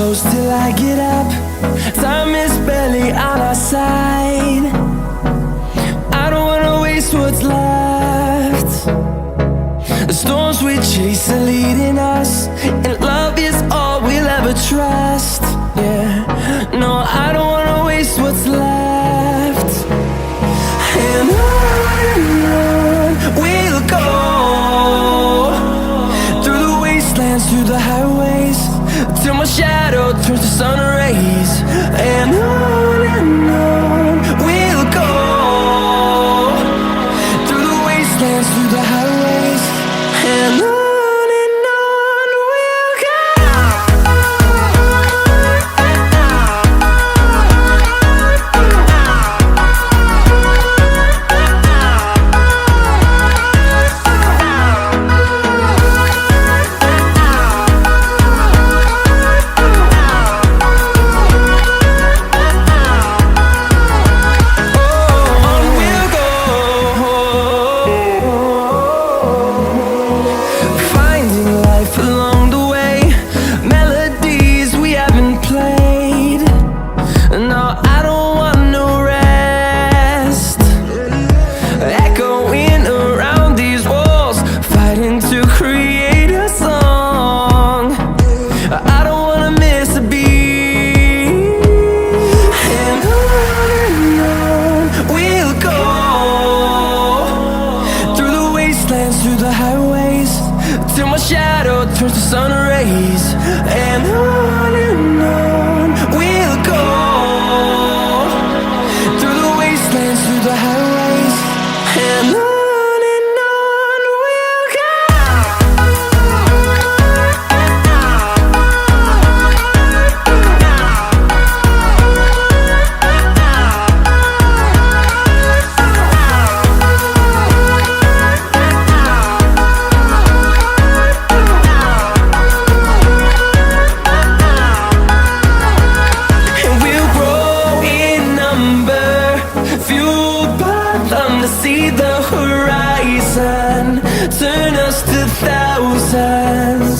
close till I get up. Time is barely on our side. I don't wanna waste what's left. The storms we chase are leading us, and love is all we'll ever trust. Yeah, no, I don't wanna waste what's left. And on we'll go, through the wastelands, through the highways, till my shadow turns to sun rays. And on we'll go, through the wastelands, through the highways, and on we'll go. Through the highways, till my shadow turns to sun rays. And on we'll go, through the wastelands, through the highways, and on we'll go. See the horizon turn us to thousands,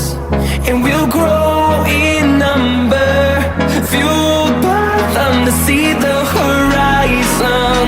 and we'll grow in number, fueled by them to see the horizon.